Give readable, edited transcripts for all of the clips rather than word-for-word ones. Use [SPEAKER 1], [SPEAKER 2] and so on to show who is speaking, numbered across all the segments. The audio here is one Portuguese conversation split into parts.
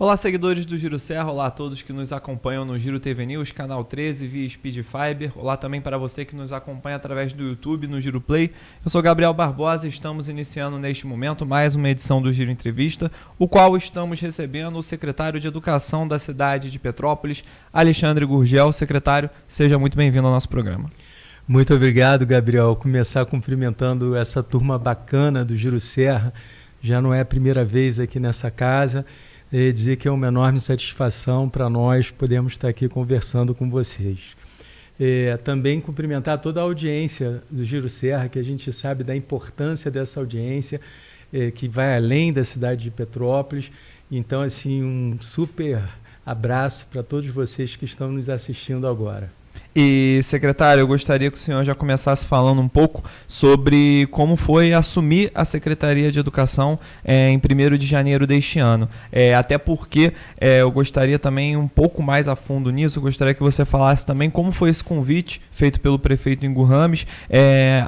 [SPEAKER 1] Olá, seguidores do Giro Serra, olá a todos que nos acompanham no Giro TV News, canal 13, via Speed Fiber. Olá também para você que nos acompanha através do YouTube no Giro Play. Eu sou Gabriel Barbosa e estamos iniciando neste momento mais uma edição do Giro Entrevista, o qual estamos recebendo o secretário de Educação da cidade de Petrópolis, Alexandre Gurgel. Secretário, seja muito bem-vindo ao nosso programa.
[SPEAKER 2] Muito obrigado, Gabriel. Começar cumprimentando essa turma bacana do Giro Serra. Já não é a primeira vez aqui nessa casa. Dizer que é uma enorme satisfação para nós podermos estar aqui conversando com vocês. Também cumprimentar toda a audiência do Giro Serra, que a gente sabe da importância dessa audiência, que vai além da cidade de Petrópolis. Então, assim, um super abraço para todos vocês que estão nos assistindo agora.
[SPEAKER 1] E, secretário, eu gostaria que o senhor já começasse falando um pouco sobre como foi assumir a Secretaria de Educação em 1º de janeiro deste ano. Até porque eu gostaria também um pouco mais a fundo nisso, eu gostaria que você falasse também como foi esse convite feito pelo prefeito Ingo Rames,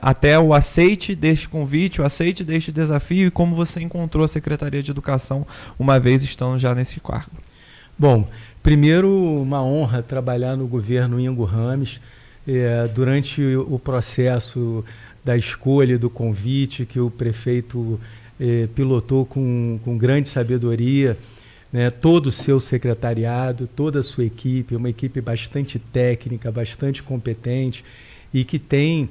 [SPEAKER 1] até o aceite deste convite, o aceite deste desafio e como você encontrou a Secretaria de Educação uma vez estando já nesse cargo.
[SPEAKER 2] Bom, primeiro, uma honra trabalhar no governo Ingo Rames. Durante o processo da escolha do convite, que o prefeito pilotou com grande sabedoria, né, todo o seu secretariado, toda a sua equipe, uma equipe bastante técnica, bastante competente e que tem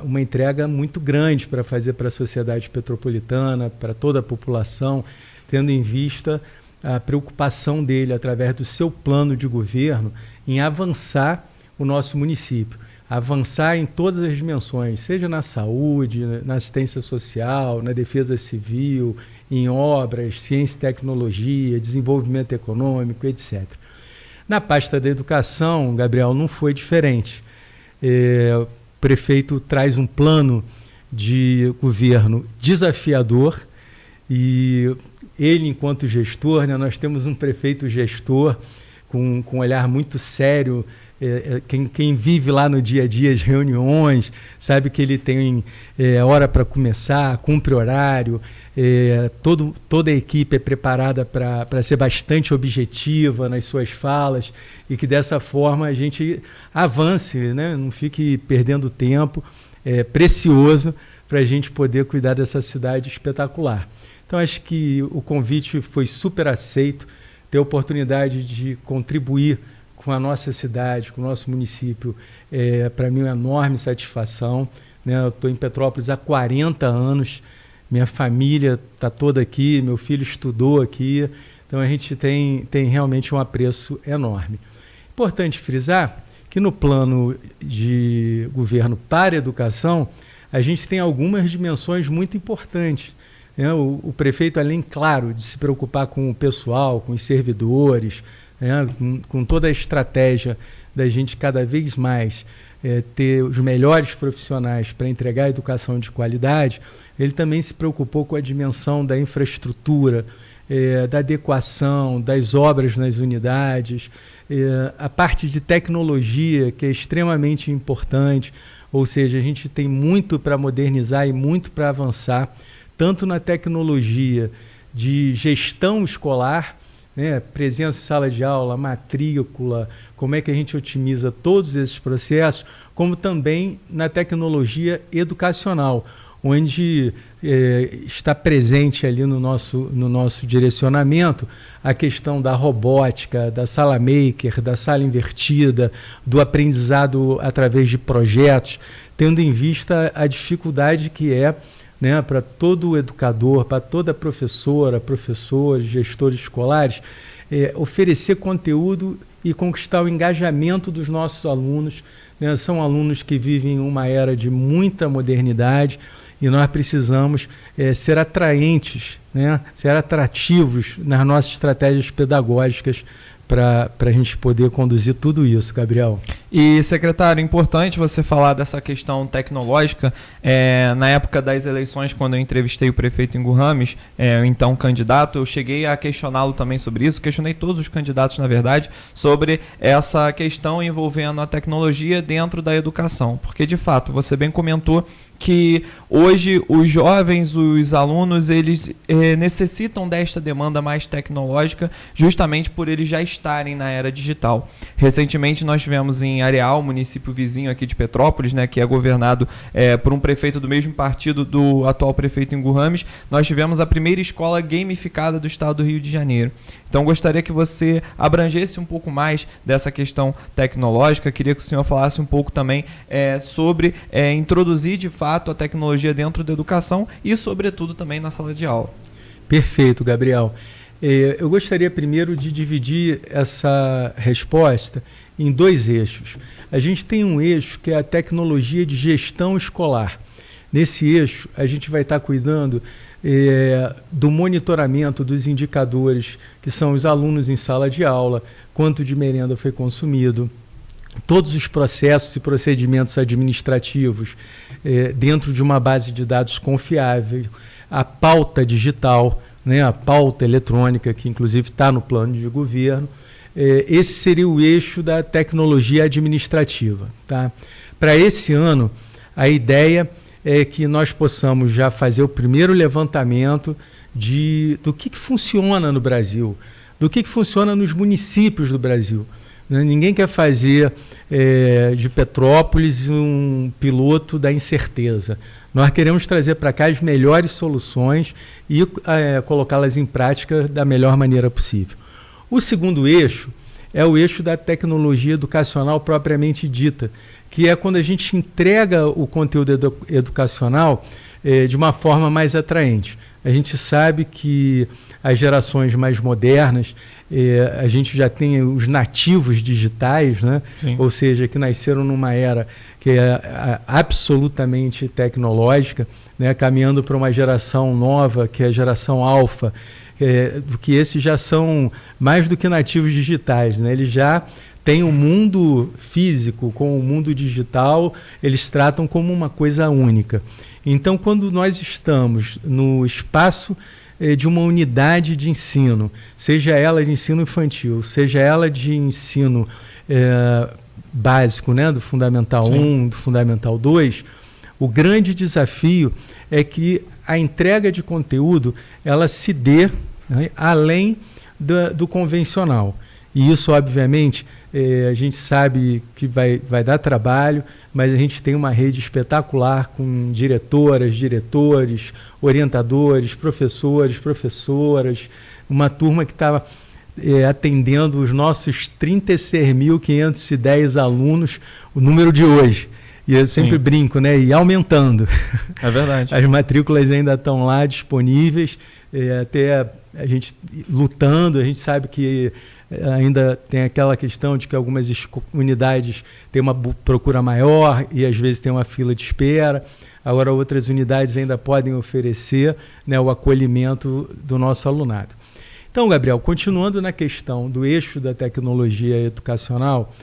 [SPEAKER 2] uma entrega muito grande para fazer para a sociedade petropolitana, para toda a população, tendo em vista a preocupação dele, através do seu plano de governo, em avançar o nosso município, avançar em todas as dimensões, seja na saúde, na assistência social, na defesa civil, em obras, ciência e tecnologia, desenvolvimento econômico, etc. Na pasta da educação, Gabriel, não foi diferente. O prefeito traz um plano de governo desafiador e ele, enquanto gestor, né, nós temos um prefeito gestor com um olhar muito sério. Quem vive lá no dia a dia as reuniões sabe que ele tem hora para começar, cumpre horário, toda a equipe é preparada para ser bastante objetiva nas suas falas e que dessa forma a gente avance, né, não fique perdendo tempo precioso para a gente poder cuidar dessa cidade espetacular. Então, acho que o convite foi super aceito, ter a oportunidade de contribuir com a nossa cidade, com o nosso município, para mim é uma enorme satisfação, né? Eu estou em Petrópolis há 40 anos, minha família está toda aqui, meu filho estudou aqui, então a gente tem realmente um apreço enorme. Importante frisar que no plano de governo para a educação, a gente tem algumas dimensões muito importantes. O prefeito, além, claro, de se preocupar com o pessoal, com os servidores, com toda a estratégia da gente cada vez mais ter os melhores profissionais para entregar a educação de qualidade, ele também se preocupou com a dimensão da infraestrutura, da adequação, das obras nas unidades, a parte de tecnologia, que é extremamente importante, ou seja, a gente tem muito para modernizar e muito para avançar, tanto na tecnologia de gestão escolar, né, presença em sala de aula, matrícula, como é que a gente otimiza todos esses processos, como também na tecnologia educacional, onde está presente ali no nosso direcionamento a questão da robótica, da sala maker, da sala invertida, do aprendizado através de projetos, tendo em vista a dificuldade que né, para todo educador, para toda professora, professores, gestores escolares, oferecer conteúdo e conquistar o engajamento dos nossos alunos, né? São alunos que vivem uma era de muita modernidade e nós precisamos ser atraentes, né? Ser atrativos nas nossas estratégias pedagógicas para a gente poder conduzir tudo isso, Gabriel.
[SPEAKER 1] E, secretário, importante você falar dessa questão tecnológica. Na época das eleições, quando eu entrevistei o prefeito Ingo Rames, o então candidato, eu cheguei a questioná-lo também sobre isso, questionei todos os candidatos, na verdade, sobre essa questão envolvendo a tecnologia dentro da educação, porque, de fato, você bem comentou que hoje os jovens, os alunos, eles necessitam desta demanda mais tecnológica justamente por eles já estarem na era digital. Recentemente nós tivemos em Areal, município vizinho aqui de Petrópolis, né, que é governado por um prefeito do mesmo partido do atual prefeito Ingo Rames, nós tivemos a primeira escola gamificada do estado do Rio de Janeiro. Então gostaria que você abrangesse um pouco mais dessa questão tecnológica, queria que o senhor falasse um pouco também sobre introduzir de fato a tecnologia dentro da educação e sobretudo também na sala de aula.
[SPEAKER 2] Perfeito, Gabriel. Eu gostaria primeiro de dividir essa resposta em dois eixos. A gente tem um eixo que é a tecnologia de gestão escolar. Nesse eixo, a gente vai estar cuidando do monitoramento dos indicadores, que são os alunos em sala de aula, quanto de merenda foi consumido, todos os processos e procedimentos administrativos dentro de uma base de dados confiável, a pauta digital, né, a pauta eletrônica, que inclusive está no plano de governo. Esse seria o eixo da tecnologia administrativa. Tá? Para esse ano, a ideia é que nós possamos já fazer o primeiro levantamento do que funciona no Brasil, do que funciona nos municípios do Brasil. Ninguém quer fazer de Petrópolis um piloto da incerteza. Nós queremos trazer para cá as melhores soluções e colocá-las em prática da melhor maneira possível. O segundo eixo é o eixo da tecnologia educacional propriamente dita, que é quando a gente entrega o conteúdo educacional de uma forma mais atraente. A gente sabe que as gerações mais modernas, a gente já tem os nativos digitais, né? Ou seja, que nasceram numa era que é absolutamente tecnológica, né? Caminhando para uma geração nova, que é a geração alfa, que esses já são mais do que nativos digitais, né? Eles já têm o mundo físico com o mundo digital, eles tratam como uma coisa única. Então, quando nós estamos no espaço de uma unidade de ensino, seja ela de ensino infantil, seja ela de ensino básico, né, do Fundamental 1, do Fundamental 2, o grande desafio é que a entrega de conteúdo ela se dê, né, além do convencional. E isso, obviamente, a gente sabe que vai dar trabalho, mas a gente tem uma rede espetacular com diretoras, diretores, orientadores, professores, professoras, uma turma que está atendendo os nossos 36.510 alunos, o número de hoje. E eu sempre brinco, né? E aumentando.
[SPEAKER 1] É verdade.
[SPEAKER 2] As matrículas ainda estão lá disponíveis, até a gente lutando, a gente sabe que ainda tem aquela questão de que algumas unidades têm uma procura maior e às vezes tem uma fila de espera. Agora outras unidades ainda podem oferecer, né, o acolhimento do nosso alunado. Então, Gabriel, continuando na questão do eixo da tecnologia educacional,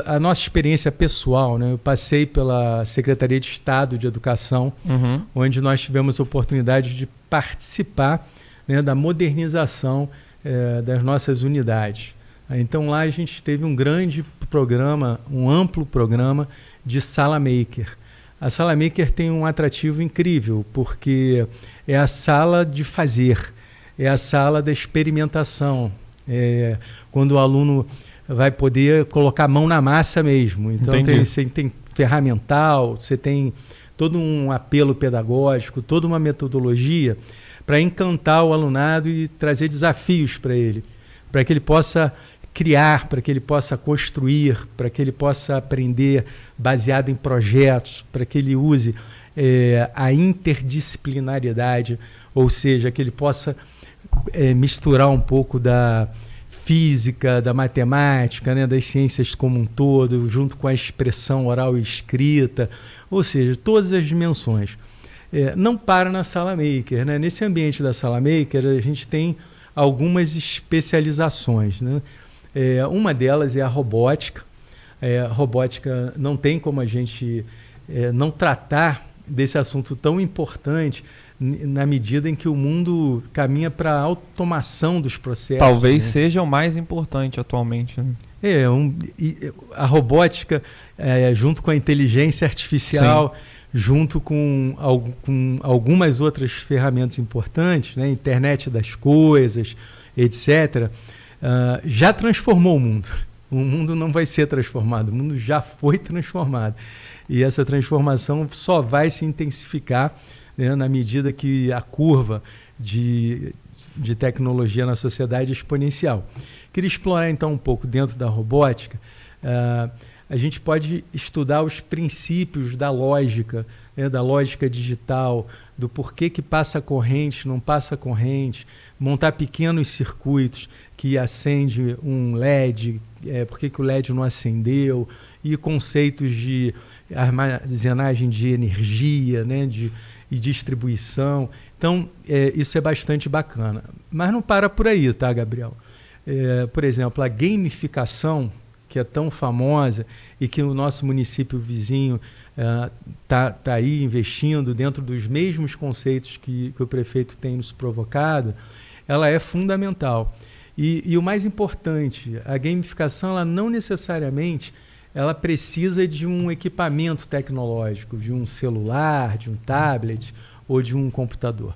[SPEAKER 2] a nossa experiência pessoal, né, eu passei pela Secretaria de Estado de Educação, onde nós tivemos a oportunidade de participar, né, da modernização das nossas unidades. Então lá a gente teve um grande programa, um amplo programa de Sala Maker. A Sala Maker tem um atrativo incrível, porque é a sala de fazer, é a sala da experimentação, quando o aluno vai poder colocar a mão na massa mesmo. Então você tem ferramental, você tem todo um apelo pedagógico, toda uma metodologia para encantar o alunado e trazer desafios para ele, para que ele possa criar, para que ele possa construir, para que ele possa aprender baseado em projetos, para que ele use a interdisciplinaridade, ou seja, que ele possa misturar um pouco da física, da matemática, né, das ciências como um todo, junto com a expressão oral e escrita, ou seja, todas as dimensões. Não para na Sala Maker, né? Nesse ambiente da Sala Maker, a gente tem algumas especializações, né? Uma delas é a robótica. A robótica não tem como a gente não tratar desse assunto tão importante na medida em que o mundo caminha para a automação dos processos.
[SPEAKER 1] Talvez
[SPEAKER 2] né?
[SPEAKER 1] seja o mais importante atualmente. Né?
[SPEAKER 2] A robótica, junto com a inteligência artificial, sim, junto com algumas outras ferramentas importantes, né, internet das coisas, etc., já transformou o mundo. O mundo não vai ser transformado, o mundo já foi transformado. E essa transformação só vai se intensificar, né, na medida que a curva de tecnologia na sociedade é exponencial. Queria explorar então um pouco dentro da robótica. A gente pode estudar os princípios da lógica, né, da lógica digital, do porquê que passa corrente, não passa corrente, montar pequenos circuitos que acende um LED, por que o LED não acendeu, e conceitos de armazenagem de energia, né, e distribuição. Então, isso é bastante bacana. Mas não para por aí, tá, Gabriel? Por exemplo, a gamificação, que é tão famosa e que o nosso município vizinho tá aí investindo dentro dos mesmos conceitos que o prefeito tem nos provocado, ela é fundamental. E o mais importante, a gamificação, ela não necessariamente ela precisa de um equipamento tecnológico, de um celular, de um tablet ou de um computador.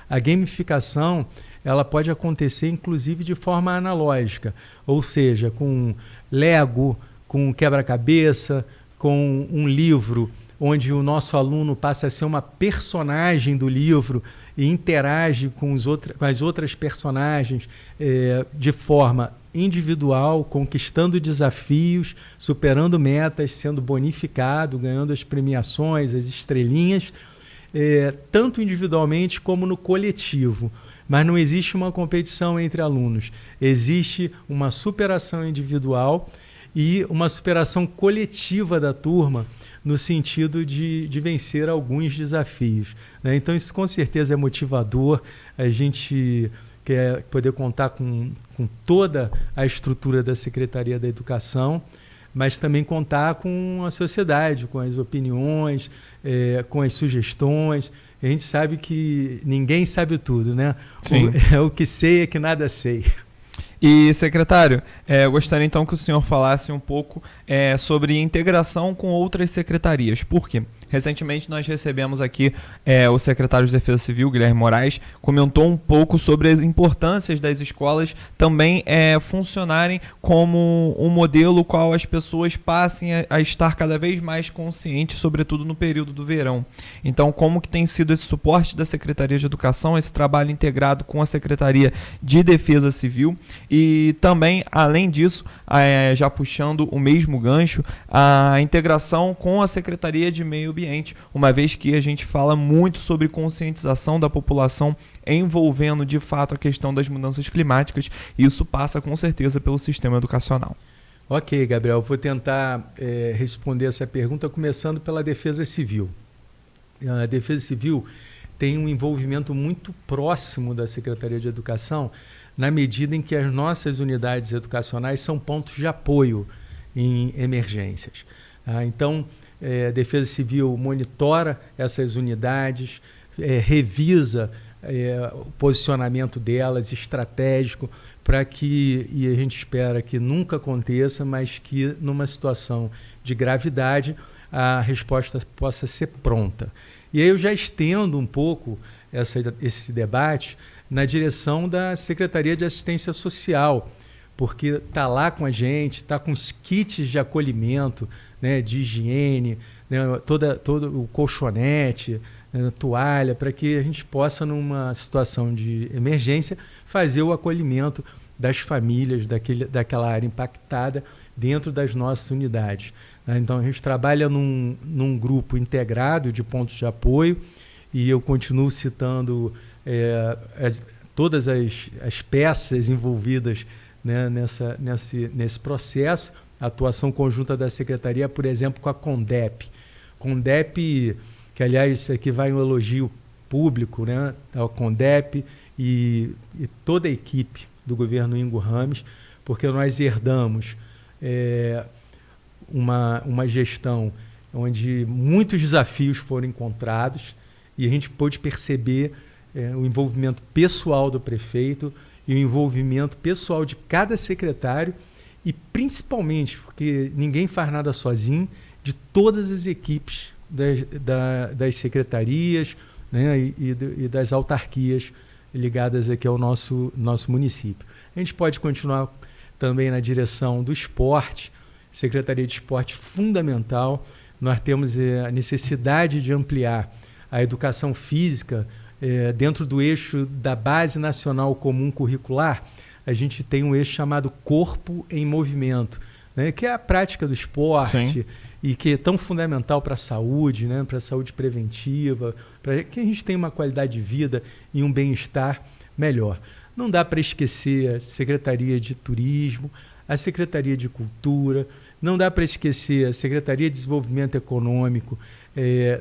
[SPEAKER 2] A gamificação, ela pode acontecer inclusive de forma analógica, ou seja, com Lego, com quebra-cabeça, com um livro onde o nosso aluno passa a ser uma personagem do livro e interage com as outras personagens de forma individual, conquistando desafios, superando metas, sendo bonificado, ganhando as premiações, as estrelinhas, tanto individualmente como no coletivo. Mas não existe uma competição entre alunos, existe uma superação individual e uma superação coletiva da turma, no sentido de vencer alguns desafios, né? Então isso com certeza é motivador. A gente quer poder contar com toda a estrutura da Secretaria da Educação, mas também contar com a sociedade, com as opiniões, com as sugestões. A gente sabe que ninguém sabe tudo, né?
[SPEAKER 1] Sim.
[SPEAKER 2] O que sei é que nada sei.
[SPEAKER 1] E, secretário, eu gostaria então que o senhor falasse um pouco sobre integração com outras secretarias. Por quê? Recentemente nós recebemos aqui o secretário de Defesa Civil, Guilherme Moraes, comentou um pouco sobre as importâncias das escolas também funcionarem como um modelo qual as pessoas passem a estar cada vez mais conscientes, sobretudo no período do verão. Então, como que tem sido esse suporte da Secretaria de Educação, esse trabalho integrado com a Secretaria de Defesa Civil e também, além disso, já puxando o mesmo gancho, a integração com a Secretaria de Meio Ambiente, uma vez que a gente fala muito sobre conscientização da população envolvendo de fato a questão das mudanças climáticas, e isso passa com certeza pelo sistema educacional.
[SPEAKER 2] Ok, Gabriel, vou tentar responder essa pergunta começando pela Defesa Civil. A Defesa Civil tem um envolvimento muito próximo da Secretaria de Educação, na medida em que as nossas unidades educacionais são pontos de apoio em emergências. Então, a Defesa Civil monitora essas unidades, revisa o posicionamento delas, estratégico, para que, e a gente espera que nunca aconteça, mas que numa situação de gravidade a resposta possa ser pronta. E aí eu já estendo um pouco esse debate na direção da Secretaria de Assistência Social, porque está lá com a gente, está com os kits de acolhimento, né, de higiene, né, todo o colchonete, né, toalha, para que a gente possa, numa situação de emergência, fazer o acolhimento das famílias daquela área impactada dentro das nossas unidades. Então, a gente trabalha num grupo integrado de pontos de apoio, e eu continuo citando todas as peças envolvidas, né, nesse processo. A atuação conjunta da Secretaria, por exemplo, com a CONDEP. CONDEP, que aliás isso aqui vai um elogio público, né, a CONDEP e toda a equipe do governo Ingo Rames, porque nós herdamos uma gestão onde muitos desafios foram encontrados, e a gente pôde perceber o envolvimento pessoal do prefeito e o envolvimento pessoal de cada secretário, e principalmente, porque ninguém faz nada sozinho, de todas as equipes das secretarias, né, e das autarquias ligadas aqui ao nosso município. A gente pode continuar também na direção do esporte, Secretaria de Esporte fundamental. Nós temos a necessidade de ampliar a educação física dentro do eixo da Base Nacional Comum Curricular. A gente tem um eixo chamado Corpo em Movimento, né, que é a prática do esporte. Sim. E que é tão fundamental para a saúde, né, para a saúde preventiva, para que a gente tenha uma qualidade de vida e um bem-estar melhor. Não dá para esquecer a Secretaria de Turismo, a Secretaria de Cultura, não dá para esquecer a Secretaria de Desenvolvimento Econômico,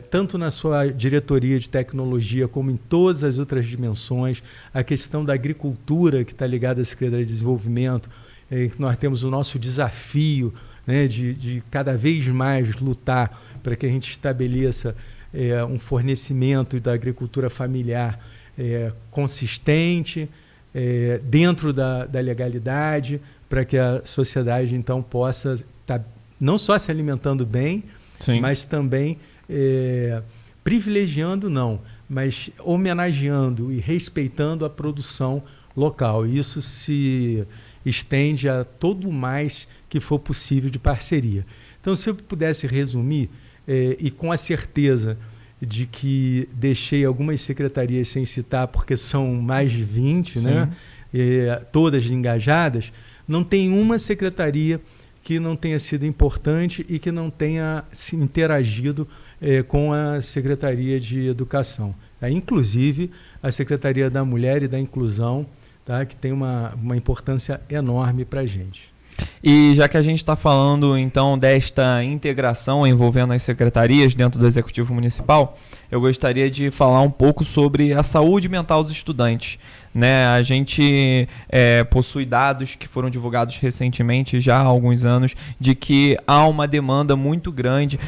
[SPEAKER 2] tanto na sua diretoria de tecnologia como em todas as outras dimensões, a questão da agricultura que está ligada à Secretaria de Desenvolvimento, nós temos o nosso desafio, né, de cada vez mais lutar para que a gente estabeleça um fornecimento da agricultura familiar consistente, dentro da legalidade, para que a sociedade então possa estar não só se alimentando bem, sim, mas também privilegiando mas homenageando e respeitando a produção local. Isso se estende a todo o mais que for possível de parceria. Então, se eu pudesse resumir, e com a certeza de que deixei algumas secretarias sem citar, porque são mais de 20, né? Todas engajadas, não tem uma secretaria que não tenha sido importante e que não tenha se interagido com a Secretaria de Educação. Inclusive, a Secretaria da Mulher e da Inclusão, tá? Que tem uma importância enorme para a gente.
[SPEAKER 1] E já que a gente está falando, então, desta integração envolvendo as secretarias dentro do Executivo Municipal, eu gostaria de falar um pouco sobre a saúde mental dos estudantes. Né? A gente possui dados que foram divulgados recentemente, já há alguns anos, de que há uma demanda muito grande,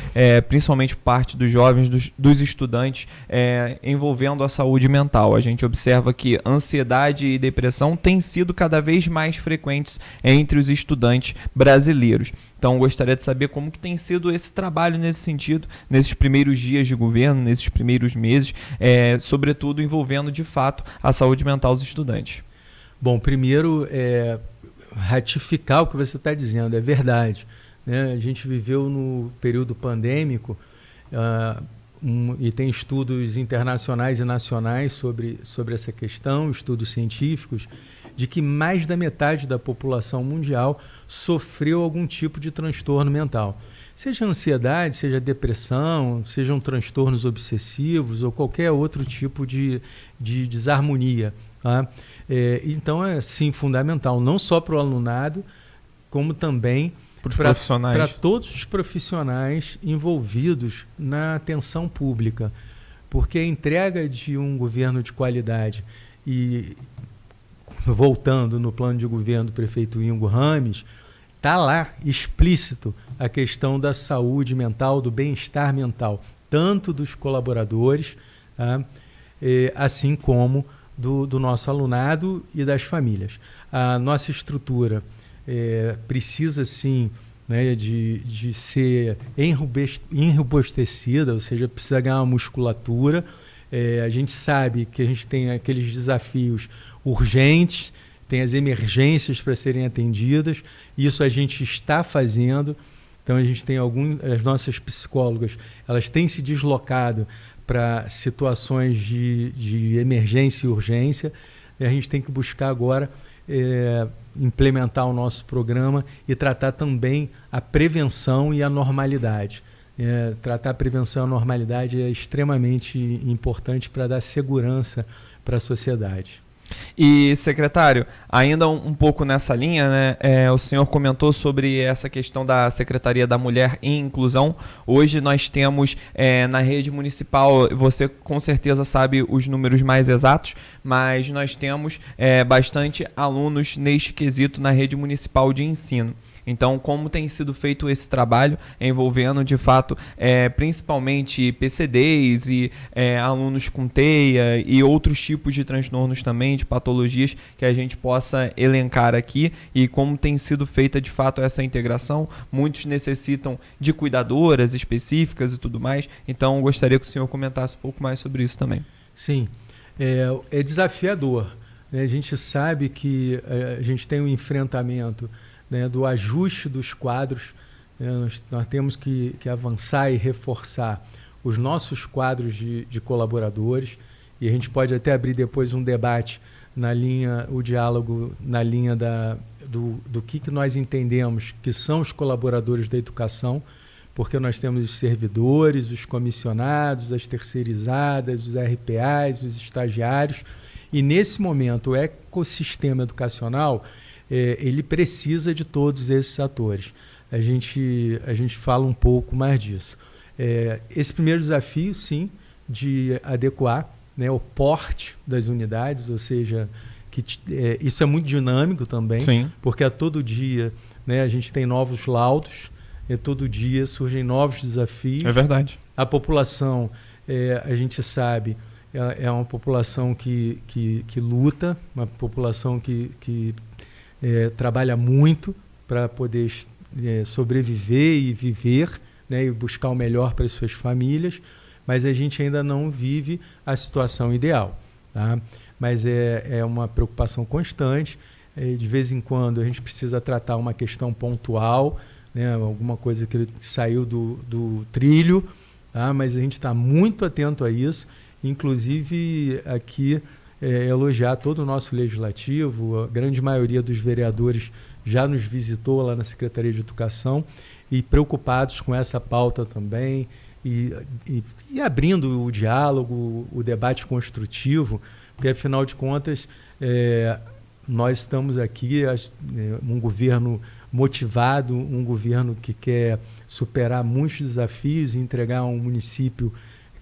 [SPEAKER 1] principalmente por parte dos jovens, dos estudantes, envolvendo a saúde mental. A gente observa que ansiedade e depressão têm sido cada vez mais frequentes entre os estudantes brasileiros. Então, gostaria de saber como que tem sido esse trabalho nesse sentido, nesses primeiros dias de governo, nesses primeiros meses, sobretudo envolvendo, de fato, a saúde mental dos estudantes.
[SPEAKER 2] Bom, primeiro, ratificar o que você está dizendo, é verdade. Né? A gente viveu no período pandêmico e tem estudos internacionais e nacionais sobre essa questão, estudos científicos, de que mais da metade da população mundial sofreu algum tipo de transtorno mental. Seja ansiedade, seja depressão, sejam transtornos obsessivos ou qualquer outro tipo de desarmonia. Tá? Então é sim fundamental, não só para o alunado, como também para todos os profissionais envolvidos na atenção pública. Porque a entrega de um governo de qualidade e voltando no plano de governo do prefeito Ingo Rames, está lá explícito a questão da saúde mental, do bem-estar mental, tanto dos colaboradores, tá? Assim como do nosso alunado e das famílias. A nossa estrutura precisa, sim, né, de ser enrobustecida, ou seja, precisa ganhar uma musculatura. A gente sabe que a gente tem aqueles desafios urgentes, tem as emergências para serem atendidas, isso a gente está fazendo. Então a gente tem as nossas psicólogas, elas têm se deslocado para situações de emergência e urgência, e a gente tem que buscar agora implementar o nosso programa e tratar também a prevenção e a normalidade. Tratar a prevenção e a normalidade é extremamente importante para dar segurança para a sociedade.
[SPEAKER 1] E, secretário, ainda um pouco nessa linha, né, o senhor comentou sobre essa questão da Secretaria da Mulher e Inclusão. Hoje nós temos na rede municipal, você com certeza sabe os números mais exatos, mas nós temos bastante alunos neste quesito na rede municipal de ensino. Então, como tem sido feito esse trabalho envolvendo, de fato, principalmente PCDs e alunos com TEA e outros tipos de transtornos também, de patologias que a gente possa elencar aqui, e como tem sido feita, de fato, essa integração. Muitos necessitam de cuidadoras específicas e tudo mais, então gostaria que o senhor comentasse um pouco mais sobre isso também.
[SPEAKER 2] Sim, é desafiador, né? A gente sabe que a gente tem um enfrentamento, né, do ajuste dos quadros, né? Nós temos que avançar e reforçar os nossos quadros de colaboradores, e a gente pode até abrir depois um debate na linha, o diálogo na linha do que nós entendemos que são os colaboradores da educação, porque nós temos os servidores, os comissionados, as terceirizadas, os RPAs, os estagiários, e nesse momento o ecossistema educacional ele precisa de todos esses atores. A gente fala um pouco mais disso. Esse primeiro desafio, sim, de adequar, né, o porte das unidades, ou seja, isso é muito dinâmico também, sim, porque a todo dia, né, a gente tem novos laudos, e todo dia surgem novos desafios.
[SPEAKER 1] É verdade.
[SPEAKER 2] A população, a gente sabe, é uma população que luta, uma população que trabalha muito para poder sobreviver e viver, né, e buscar o melhor para as suas famílias, mas a gente ainda não vive a situação ideal, tá? Mas é uma preocupação constante. De vez em quando a gente precisa tratar uma questão pontual, né, alguma coisa que saiu do trilho, tá? Mas a gente está muito atento a isso, inclusive aqui elogiar todo o nosso legislativo. A grande maioria dos vereadores já nos visitou lá na Secretaria de Educação e preocupados com essa pauta também, e abrindo o diálogo, o debate construtivo, porque afinal de contas nós estamos aqui, um governo motivado, um governo que quer superar muitos desafios e entregar um município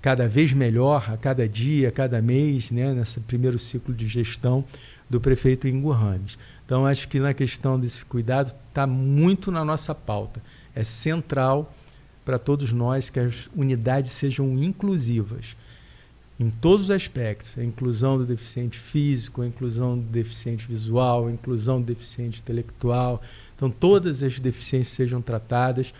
[SPEAKER 2] cada vez melhor, a cada dia, a cada mês, né, nesse primeiro ciclo de gestão do prefeito Ingo Rames. Então, acho que na questão desse cuidado está muito na nossa pauta. É central para todos nós que as unidades sejam inclusivas em todos os aspectos: a inclusão do deficiente físico, a inclusão do deficiente visual, a inclusão do deficiente intelectual. Então, todas as deficiências sejam tratadas,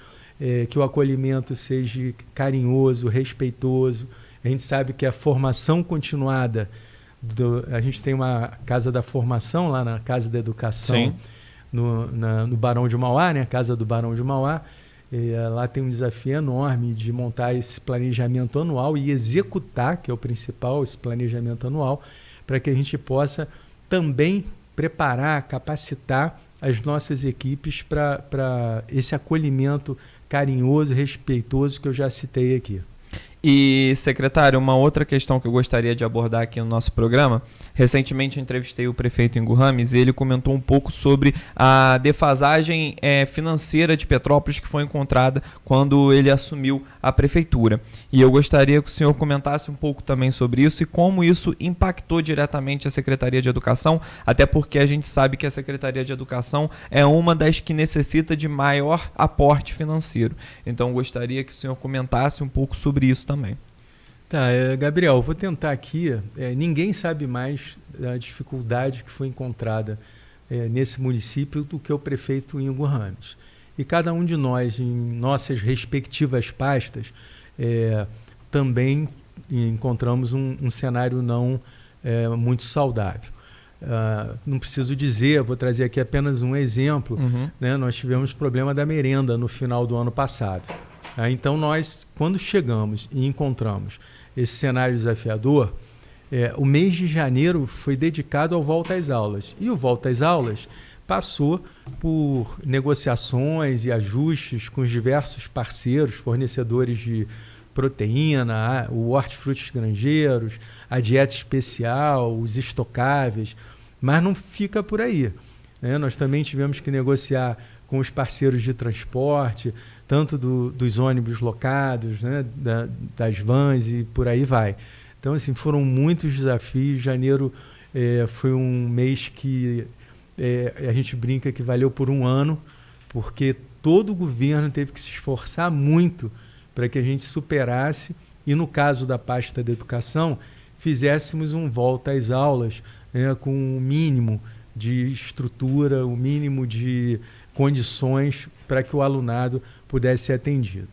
[SPEAKER 2] que o acolhimento seja carinhoso, respeitoso. A gente sabe que a formação continuada, a gente tem uma casa da formação lá na Casa da Educação, no Barão de Mauá, né, a Casa do Barão de Mauá. Lá tem um desafio enorme de montar esse planejamento anual e executar, que é o principal, esse planejamento anual, para que a gente possa também preparar, capacitar as nossas equipes para esse acolhimento carinhoso, respeitoso que eu já citei aqui.
[SPEAKER 1] E, secretário, uma outra questão que eu gostaria de abordar aqui no nosso programa. Recentemente eu entrevistei o prefeito Ingo Rames e ele comentou um pouco sobre a defasagem financeira de Petrópolis que foi encontrada quando ele assumiu a prefeitura. E eu gostaria que o senhor comentasse um pouco também sobre isso e como isso impactou diretamente a Secretaria de Educação, até porque a gente sabe que a Secretaria de Educação é uma das que necessita de maior aporte financeiro. Então eu gostaria que o senhor comentasse um pouco sobre isso também.
[SPEAKER 2] Tá, Gabriel, vou tentar aqui. Ninguém sabe mais da dificuldade que foi encontrada nesse município do que o prefeito Ingo Rames. E cada um de nós, em nossas respectivas pastas, também encontramos um cenário não muito saudável. Não preciso dizer, vou trazer aqui apenas um exemplo. Né? Nós tivemos problema da merenda no final do ano passado. Então nós, quando chegamos e encontramos esse cenário desafiador, o mês de janeiro foi dedicado ao Volta às Aulas. E o Volta às Aulas passou por negociações e ajustes com os diversos parceiros, fornecedores de proteína, o Hortifrutis Grangeiros, a dieta especial, os estocáveis, mas não fica por aí. Né? Nós também tivemos que negociar com os parceiros de transporte, tanto dos ônibus locados, né, das vans e por aí vai. Então, assim, foram muitos desafios. Janeiro foi um mês que a gente brinca que valeu por um ano, porque todo o governo teve que se esforçar muito para que a gente superasse e, no caso da pasta da educação, fizéssemos um volta às aulas, né, com o mínimo de estrutura, o mínimo de condições para que o alunado pudesse ser atendido.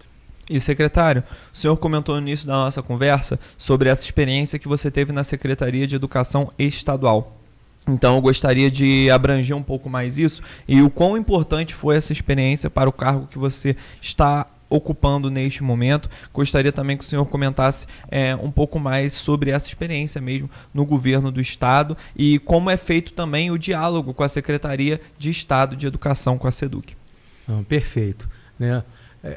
[SPEAKER 1] E, secretário, o senhor comentou no início da nossa conversa sobre essa experiência que você teve na Secretaria de Educação Estadual. Então, eu gostaria de abranger um pouco mais isso e o quão importante foi essa experiência para o cargo que você está ocupando neste momento. Gostaria também que o senhor comentasse um pouco mais sobre essa experiência mesmo no governo do Estado e como é feito também o diálogo com a Secretaria de Estado de Educação, com a SEDUC.
[SPEAKER 2] Perfeito, né?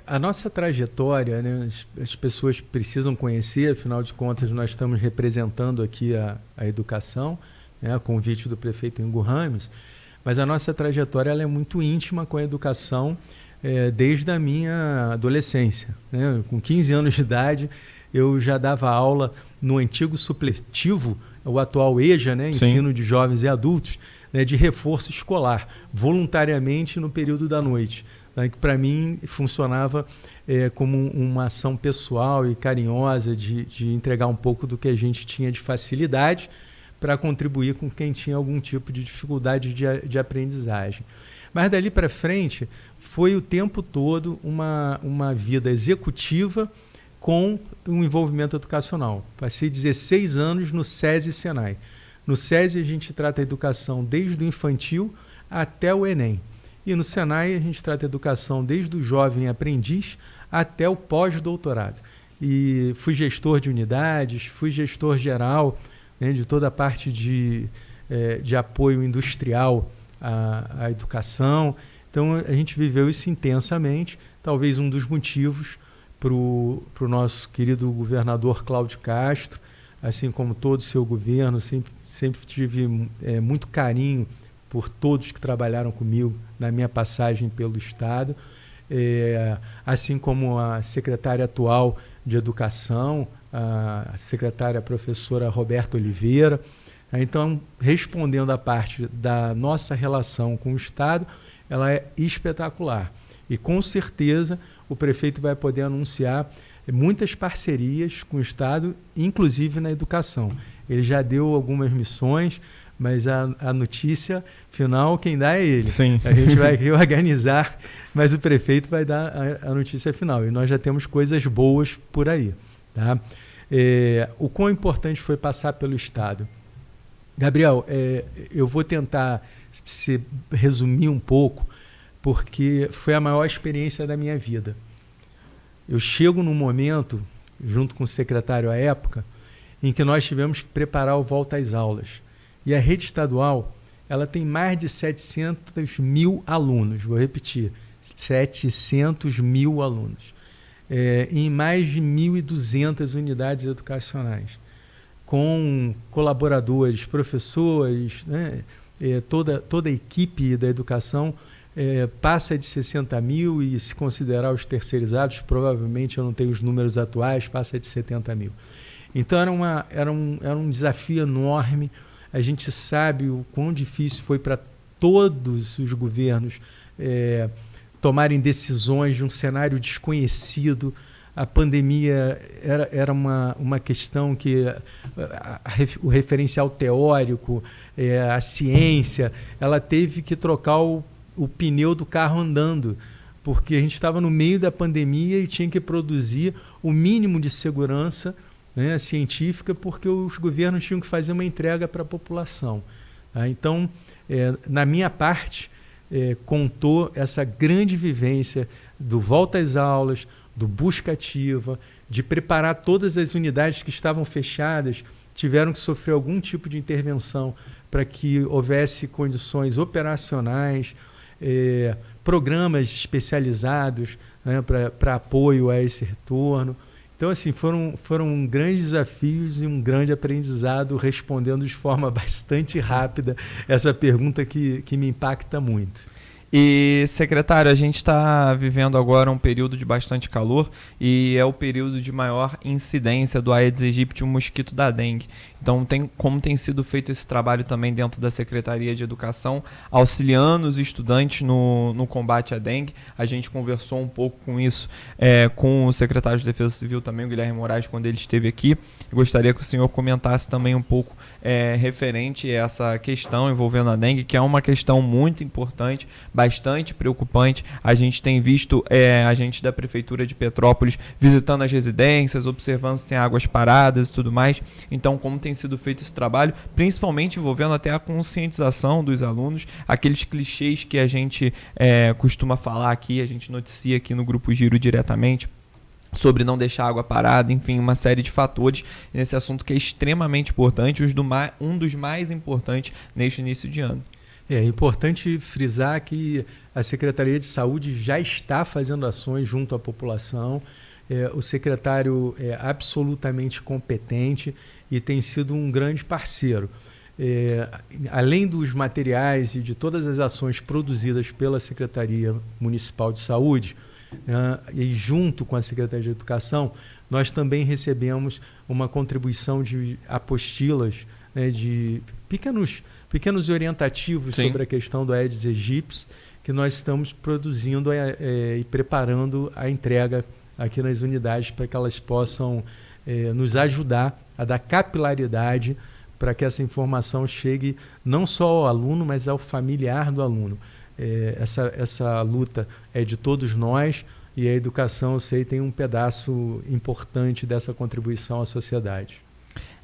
[SPEAKER 2] A nossa trajetória, né, as pessoas precisam conhecer, afinal de contas nós estamos representando aqui a educação, né, a convite do prefeito Ingo Rames, mas a nossa trajetória ela é muito íntima com a educação desde a minha adolescência, né? Com 15 anos de idade eu já dava aula no antigo supletivo, o atual EJA, né, Ensino de Jovens e Adultos, né, de reforço escolar, voluntariamente no período da noite, né, que para mim funcionava como uma ação pessoal e carinhosa de entregar um pouco do que a gente tinha de facilidade para contribuir com quem tinha algum tipo de dificuldade de aprendizagem. Mas dali para frente foi o tempo todo uma vida executiva com um envolvimento educacional. Passei 16 anos no SESI e Senai. No SESI a gente trata a educação desde o infantil até o Enem. E no Senai a gente trata a educação desde o jovem aprendiz até o pós-doutorado. E fui gestor de unidades, fui gestor geral, né, de toda a parte de apoio industrial à educação. Então a gente viveu isso intensamente, talvez um dos motivos para o nosso querido governador Cláudio Castro, assim como todo o seu governo, sempre tive muito carinho por todos que trabalharam comigo na minha passagem pelo Estado, assim como a secretária atual de Educação, a secretária professora Roberta Oliveira. Então, respondendo à parte da nossa relação com o Estado, ela é espetacular. E, com certeza, o prefeito vai poder anunciar muitas parcerias com o Estado, inclusive na educação. Ele já deu algumas missões, mas a notícia final quem dá é ele.
[SPEAKER 1] Sim.
[SPEAKER 2] A gente vai reorganizar, mas o prefeito vai dar a notícia final. E nós já temos coisas boas por aí. Tá? O quão importante foi passar pelo Estado? Gabriel, eu vou tentar resumir um pouco, porque foi a maior experiência da minha vida. Eu chego num momento, junto com o secretário à época, em que nós tivemos que preparar o volta às aulas. E a rede estadual, ela tem mais de 700 mil alunos, vou repetir, 700 mil alunos, em mais de 1.200 unidades educacionais, com colaboradores, professores, né, toda a equipe da educação passa de 60 mil e, se considerar os terceirizados, provavelmente eu não tenho os números atuais, passa de 70 mil. Então era um desafio enorme. A gente sabe o quão difícil foi para todos os governos tomarem decisões de um cenário desconhecido. A pandemia era uma questão que o referencial teórico, a ciência, ela teve que trocar o pneu do carro andando, porque a gente estava no meio da pandemia e tinha que produzir o mínimo de segurança, né, científica, porque os governos tinham que fazer uma entrega para a população. Tá? Então, na minha parte, contou essa grande vivência do volta às aulas, do busca ativa, de preparar todas as unidades que estavam fechadas, tiveram que sofrer algum tipo de intervenção para que houvesse condições operacionais, programas especializados, né, para apoio a esse retorno. Então, assim, foram grandes desafios e um grande aprendizado, respondendo de forma bastante rápida essa pergunta que me impacta muito.
[SPEAKER 1] E, secretário, a gente está vivendo agora um período de bastante calor e é o período de maior incidência do Aedes aegypti, o mosquito da dengue. Então, como tem sido feito esse trabalho também dentro da Secretaria de Educação, auxiliando os estudantes no combate à dengue. A gente conversou um pouco com isso com o secretário de Defesa Civil também, o Guilherme Moraes, quando ele esteve aqui. Eu gostaria que o senhor comentasse também um pouco referente a essa questão envolvendo a dengue, que é uma questão muito importante, bastante preocupante. A gente tem visto agentes da Prefeitura de Petrópolis visitando as residências, observando se tem águas paradas e tudo mais. Então, como tem sido feito esse trabalho, principalmente envolvendo até a conscientização dos alunos, aqueles clichês que a gente costuma falar aqui, a gente noticia aqui no Grupo Giro diretamente, sobre não deixar água parada, enfim, uma série de fatores nesse assunto que é extremamente importante, um dos mais importantes neste início de ano.
[SPEAKER 2] É importante frisar que a Secretaria de Saúde já está fazendo ações junto à população. O secretário é absolutamente competente e tem sido um grande parceiro. Além dos materiais e de todas as ações produzidas pela Secretaria Municipal de Saúde, e junto com a Secretaria de Educação, nós também recebemos uma contribuição de apostilas, de pequenos orientativos
[SPEAKER 1] Sim.
[SPEAKER 2] sobre a questão do Aedes aegypti, que nós estamos produzindo e preparando a entrega aqui nas unidades para que elas possam nos ajudar a dar capilaridade para que essa informação chegue não só ao aluno, mas ao familiar do aluno. Essa luta é de todos nós e a educação, eu sei, tem um pedaço importante dessa contribuição à sociedade.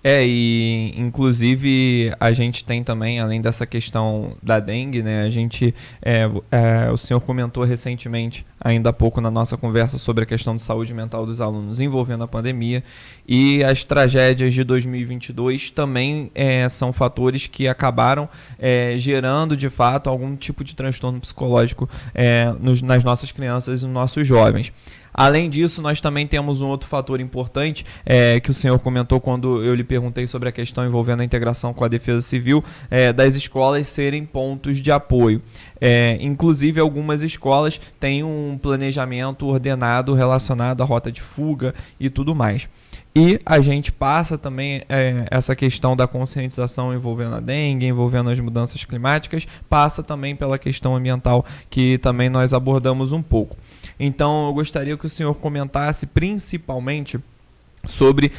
[SPEAKER 1] E inclusive a gente tem também, além dessa questão da dengue, né, a gente, o senhor comentou recentemente, ainda há pouco na nossa conversa, sobre a questão de saúde mental dos alunos envolvendo a pandemia, e as tragédias de 2022 também são fatores que acabaram gerando de fato algum tipo de transtorno psicológico nas nossas crianças e nos nossos jovens. Além disso, nós também temos um outro fator importante que o senhor comentou quando eu lhe perguntei sobre a questão envolvendo a integração com a Defesa Civil, das escolas serem pontos de apoio. Inclusive, algumas escolas têm um planejamento ordenado relacionado à rota de fuga e tudo mais. E a gente passa também essa questão da conscientização envolvendo a dengue, envolvendo as mudanças climáticas, passa também pela questão ambiental, que também nós abordamos um pouco. Então, eu gostaria que o senhor comentasse principalmente sobre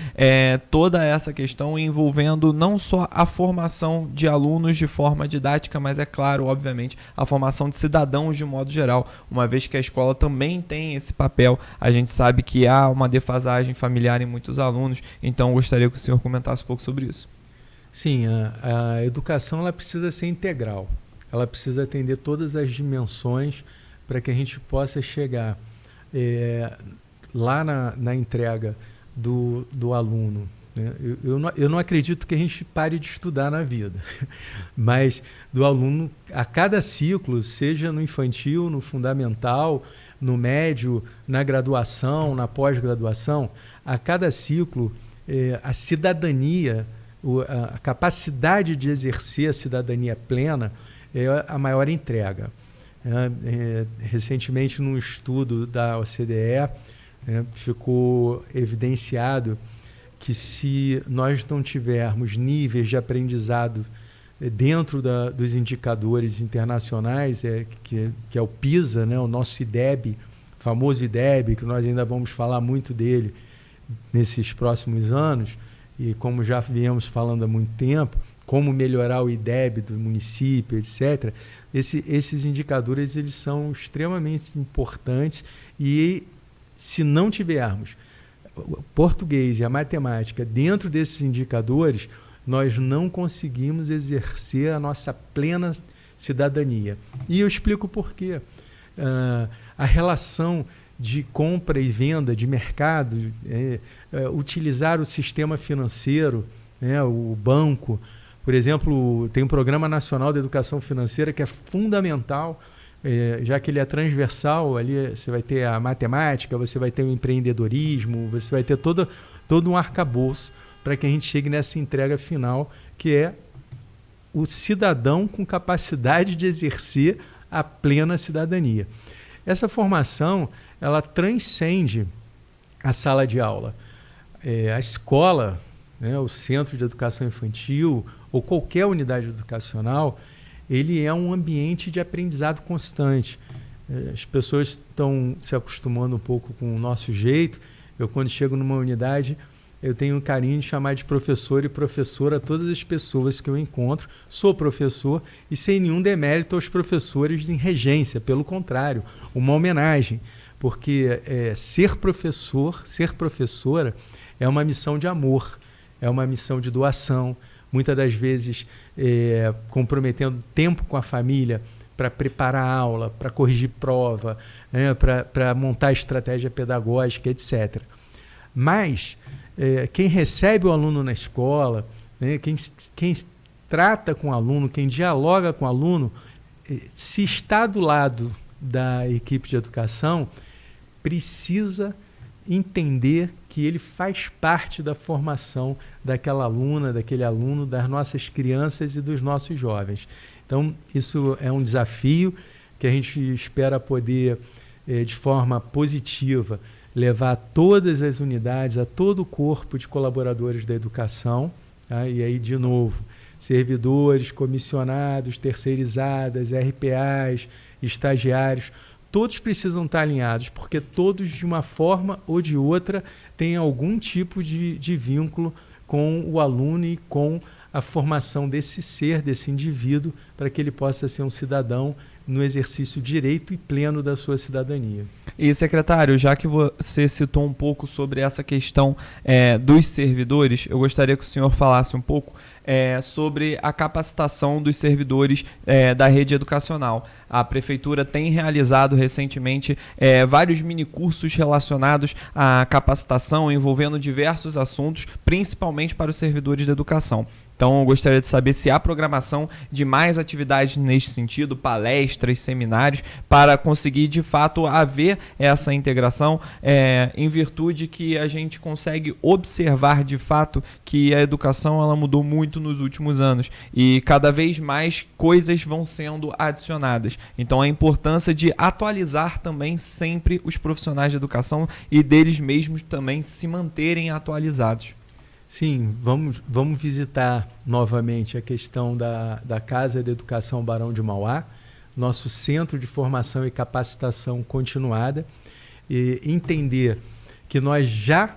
[SPEAKER 1] toda essa questão envolvendo não só a formação de alunos de forma didática, mas é claro, obviamente, a formação de cidadãos de modo geral, uma vez que a escola também tem esse papel. A gente sabe que há uma defasagem familiar em muitos alunos, então eu gostaria que o senhor comentasse um pouco sobre isso.
[SPEAKER 2] Sim, a educação ela precisa ser integral, ela precisa atender todas as dimensões para que a gente possa chegar lá na entrega do aluno. Né? Eu não acredito que a gente pare de estudar na vida, mas do aluno, a cada ciclo, seja no infantil, no fundamental, no médio, na graduação, na pós-graduação, a cada ciclo, a cidadania, a capacidade de exercer a cidadania plena é a maior entrega. Recentemente, num estudo da OCDE, ficou evidenciado que se nós não tivermos níveis de aprendizado dentro dos indicadores internacionais, que é o PISA, né, o nosso IDEB, famoso IDEB, que nós ainda vamos falar muito dele nesses próximos anos, e como já viemos falando há muito tempo, como melhorar o IDEB do município, etc. Esses indicadores eles são extremamente importantes e se não tivermos o português e a matemática dentro desses indicadores, nós não conseguimos exercer a nossa plena cidadania. E eu explico por quê. A relação de compra e venda, de mercado, utilizar o sistema financeiro, o banco. Por exemplo, tem um Programa Nacional de Educação Financeira que é fundamental, já que ele é transversal. Ali você vai ter a matemática, você vai ter o empreendedorismo, você vai ter todo um arcabouço para que a gente chegue nessa entrega final, que é o cidadão com capacidade de exercer a plena cidadania. Essa formação, ela transcende a sala de aula. A escola, né, o centro de educação infantil ou qualquer unidade educacional, ele é um ambiente de aprendizado constante. As pessoas estão se acostumando um pouco com o nosso jeito. Eu, quando chego numa unidade, eu tenho um carinho de chamar de professor e professora todas as pessoas que eu encontro. Sou professor e sem nenhum demérito aos professores em regência, pelo contrário, uma homenagem, porque ser professor, ser professora é uma missão de amor, é uma missão de doação, muitas das vezes comprometendo tempo com a família para preparar a aula, para corrigir prova, né, para montar estratégia pedagógica, etc. Mas quem recebe o aluno na escola, né, quem trata com o aluno, quem dialoga com o aluno, se está do lado da equipe de educação, precisa entender que ele faz parte da formação daquela aluna, daquele aluno, das nossas crianças e dos nossos jovens. Então, isso é um desafio que a gente espera poder, de forma positiva, levar a todas as unidades, a todo o corpo de colaboradores da educação, tá? E aí, de novo, servidores, comissionados, terceirizadas, RPAs, estagiários, todos precisam estar alinhados, porque todos, de uma forma ou de outra, têm algum tipo de vínculo com o aluno e com a formação desse ser, desse indivíduo, para que ele possa ser um cidadão no exercício direito e pleno da sua cidadania.
[SPEAKER 1] E, secretário, já que você citou um pouco sobre essa questão dos servidores, eu gostaria que o senhor falasse um pouco sobre a capacitação dos servidores da rede educacional. A Prefeitura tem realizado recentemente vários minicursos relacionados à capacitação, envolvendo diversos assuntos, principalmente para os servidores da educação. Então, eu gostaria de saber se há programação de mais atividades neste sentido, palestras, seminários, para conseguir, de fato, haver essa integração, em virtude que a gente consegue observar, de fato, que a educação ela mudou muito nos últimos anos e cada vez mais coisas vão sendo adicionadas. Então, a importância de atualizar também sempre os profissionais de educação e deles mesmos também se manterem atualizados.
[SPEAKER 2] Sim, vamos visitar novamente a questão da Casa de Educação Barão de Mauá, nosso centro de formação e capacitação continuada, e entender que nós já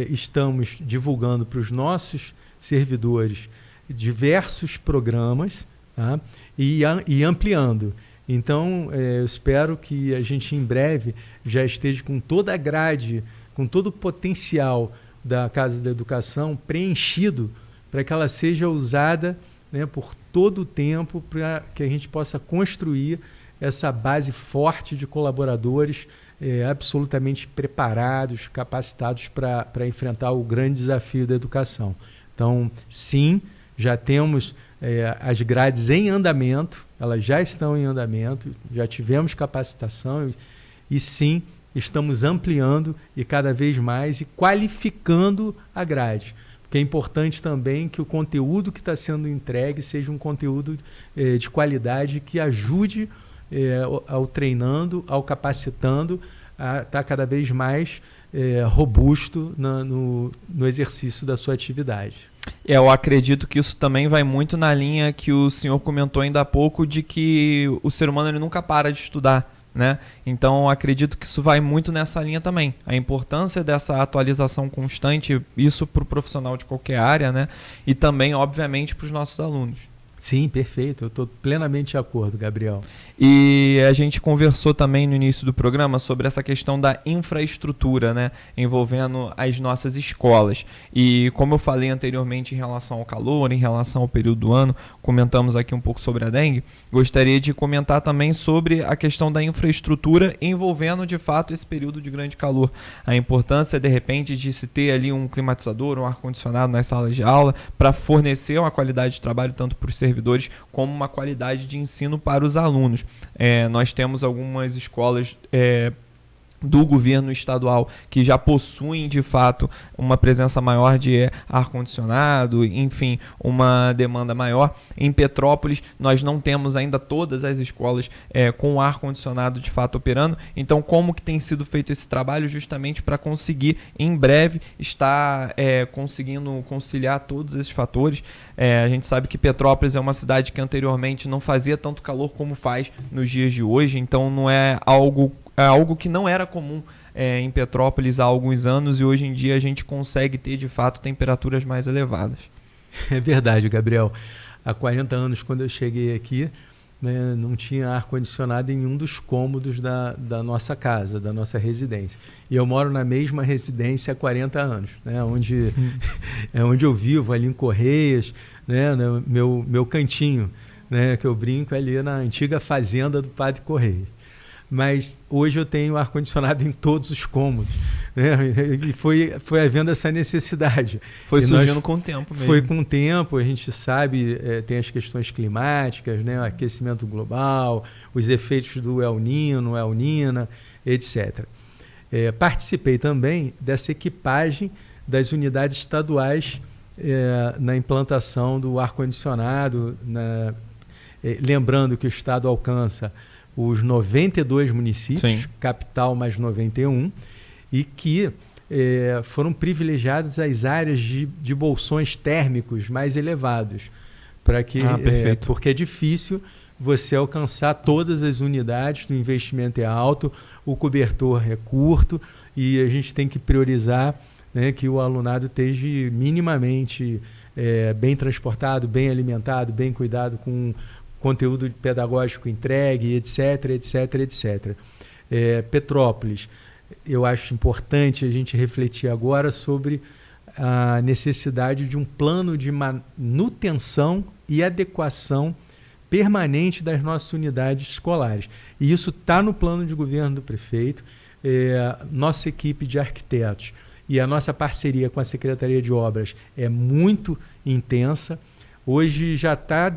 [SPEAKER 2] estamos divulgando para os nossos servidores diversos programas, tá? e ampliando. Então, eu espero que a gente em breve já esteja com toda a grade, com todo o potencial da Casa da Educação preenchido para que ela seja usada, né, por todo o tempo para que a gente possa construir essa base forte de colaboradores absolutamente preparados, capacitados para enfrentar o grande desafio da educação. Então, sim, já temos as grades em andamento, elas já estão em andamento, já tivemos capacitação e sim, estamos ampliando e cada vez mais e qualificando a grade. Porque é importante também que o conteúdo que está sendo entregue seja um conteúdo de qualidade que ajude ao treinando, ao capacitando, a estar cada vez mais robusto no exercício da sua atividade.
[SPEAKER 1] Eu acredito que isso também vai muito na linha que o senhor comentou ainda há pouco, de que o ser humano ele nunca para de estudar, né? Então, acredito que isso vai muito nessa linha também. A importância dessa atualização constante, isso para o profissional de qualquer área, né? E também, obviamente, para os nossos alunos.
[SPEAKER 2] Sim, perfeito. Eu estou plenamente de acordo, Gabriel.
[SPEAKER 1] E a gente conversou também no início do programa sobre essa questão da infraestrutura, né, envolvendo as nossas escolas. E como eu falei anteriormente em relação ao calor, em relação ao período do ano, comentamos aqui um pouco sobre a dengue, gostaria de comentar também sobre a questão da infraestrutura envolvendo de fato esse período de grande calor. A importância, de repente, de se ter ali um climatizador, um ar-condicionado nas salas de aula para fornecer uma qualidade de trabalho tanto para os servidores como uma qualidade de ensino para os alunos. Nós temos algumas escolas do governo estadual, que já possuem de fato uma presença maior de ar-condicionado, enfim, uma demanda maior. Em Petrópolis nós não temos ainda todas as escolas com ar-condicionado de fato operando. Então, como que tem sido feito esse trabalho justamente para conseguir em breve estar conseguindo conciliar todos esses fatores? A gente sabe que Petrópolis é uma cidade que anteriormente não fazia tanto calor como faz nos dias de hoje, então não é algo que não era comum em Petrópolis há alguns anos, e hoje em dia a gente consegue ter de fato temperaturas mais elevadas.
[SPEAKER 2] É verdade, Gabriel. Há 40 anos, quando eu cheguei aqui, né, não tinha ar-condicionado em um dos cômodos da nossa casa, da nossa residência. E eu moro na mesma residência há 40 anos, né, é onde eu vivo, ali em Correias, né, meu cantinho, né, que eu brinco ali na antiga fazenda do Padre Correia. Mas hoje eu tenho ar-condicionado em todos os cômodos, né? E foi havendo essa necessidade.
[SPEAKER 1] Foi surgindo com o tempo mesmo.
[SPEAKER 2] Foi com o tempo, a gente sabe, tem as questões climáticas, né? O aquecimento global, os efeitos do El Niño, El Niña, etc. Participei também dessa equipagem das unidades estaduais na implantação do ar-condicionado, lembrando que o Estado alcança os 92 municípios, sim, capital mais 91, e que foram privilegiadas as áreas de bolsões térmicos mais elevados, porque é difícil você alcançar todas as unidades, o investimento é alto, o cobertor é curto, e a gente tem que priorizar, né, que o alunado esteja minimamente bem transportado, bem alimentado, bem cuidado, com conteúdo pedagógico entregue, etc, etc, etc. Petrópolis, eu acho importante a gente refletir agora sobre a necessidade de um plano de manutenção e adequação permanente das nossas unidades escolares. E isso está no plano de governo do prefeito. Nossa equipe de arquitetos e a nossa parceria com a Secretaria de Obras é muito intensa. Hoje já está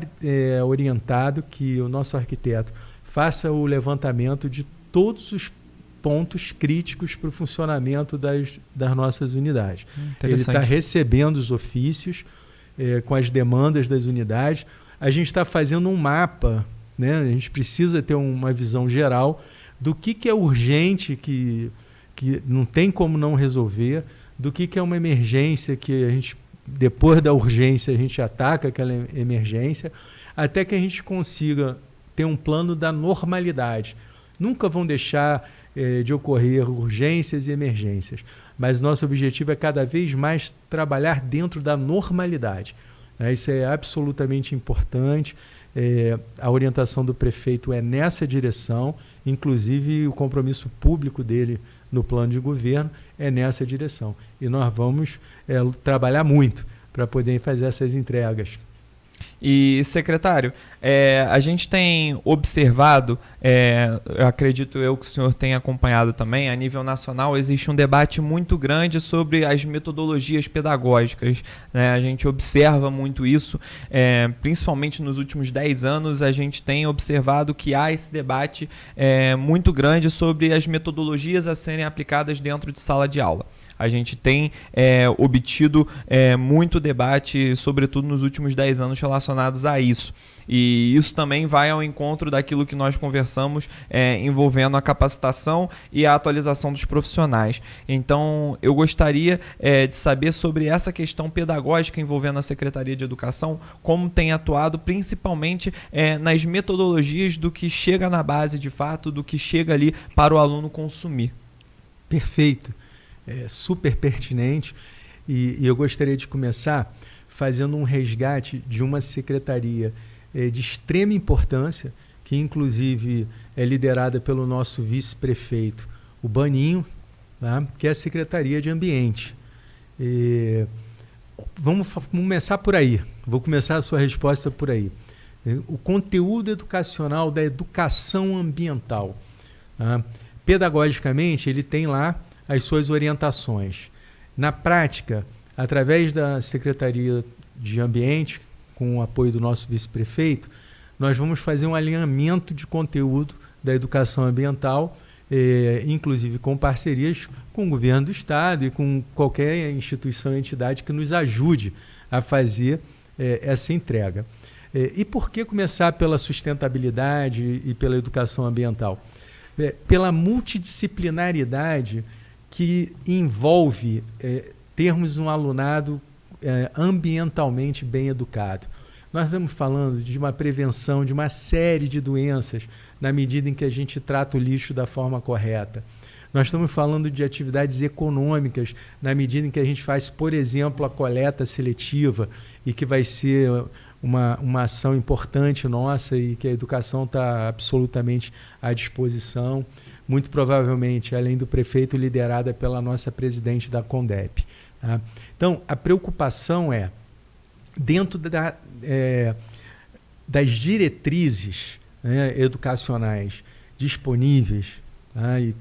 [SPEAKER 2] orientado que o nosso arquiteto faça o levantamento de todos os pontos críticos para o funcionamento das nossas unidades. Ele está recebendo os ofícios com as demandas das unidades. A gente está fazendo um mapa, né? A gente precisa ter uma visão geral do que é urgente, que não tem como não resolver, do que é uma emergência que a gente, depois da urgência, a gente ataca aquela emergência, até que a gente consiga ter um plano da normalidade. Nunca vão deixar de ocorrer urgências e emergências, mas nosso objetivo é cada vez mais trabalhar dentro da normalidade. Isso é absolutamente importante. A orientação do prefeito é nessa direção, inclusive o compromisso público dele no plano de governo é nessa direção. E nós vamos trabalhar muito para poder fazer essas entregas.
[SPEAKER 1] E, secretário, a gente tem observado, acredito eu que o senhor tem acompanhado também, a nível nacional existe um debate muito grande sobre as metodologias pedagógicas, né? A gente observa muito isso, principalmente nos últimos 10 anos, a gente tem observado que há esse debate muito grande sobre as metodologias a serem aplicadas dentro de sala de aula. A gente tem obtido muito debate, sobretudo nos últimos 10 anos, relacionados a isso. E isso também vai ao encontro daquilo que nós conversamos envolvendo a capacitação e a atualização dos profissionais. Então, eu gostaria de saber sobre essa questão pedagógica envolvendo a Secretaria de Educação, como tem atuado principalmente nas metodologias do que chega na base de fato, do que chega ali para o aluno consumir.
[SPEAKER 2] Perfeito. Super pertinente, e eu gostaria de começar fazendo um resgate de uma secretaria de extrema importância, que inclusive é liderada pelo nosso vice-prefeito, o Baninho, tá? Que é a Secretaria de Ambiente. Vamos começar por aí, vou começar a sua resposta por aí. O conteúdo educacional da educação ambiental. Tá? Pedagogicamente, ele tem lá as suas orientações. Na prática, através da Secretaria de Ambiente, com o apoio do nosso vice-prefeito, nós vamos fazer um alinhamento de conteúdo da educação ambiental inclusive com parcerias com o governo do estado e com qualquer instituição e entidade que nos ajude a fazer essa entrega. E por que começar pela sustentabilidade e pela educação ambiental? Pela multidisciplinaridade que envolve termos um alunado ambientalmente bem educado. Nós estamos falando de uma prevenção de uma série de doenças na medida em que a gente trata o lixo da forma correta. Nós estamos falando de atividades econômicas na medida em que a gente faz, por exemplo, a coleta seletiva e que vai ser uma ação importante nossa e que a educação está absolutamente à disposição, muito provavelmente, além do prefeito, liderada pela nossa presidente da CONDEP. Tá? Então, a preocupação dentro das diretrizes, né, educacionais disponíveis, tá, e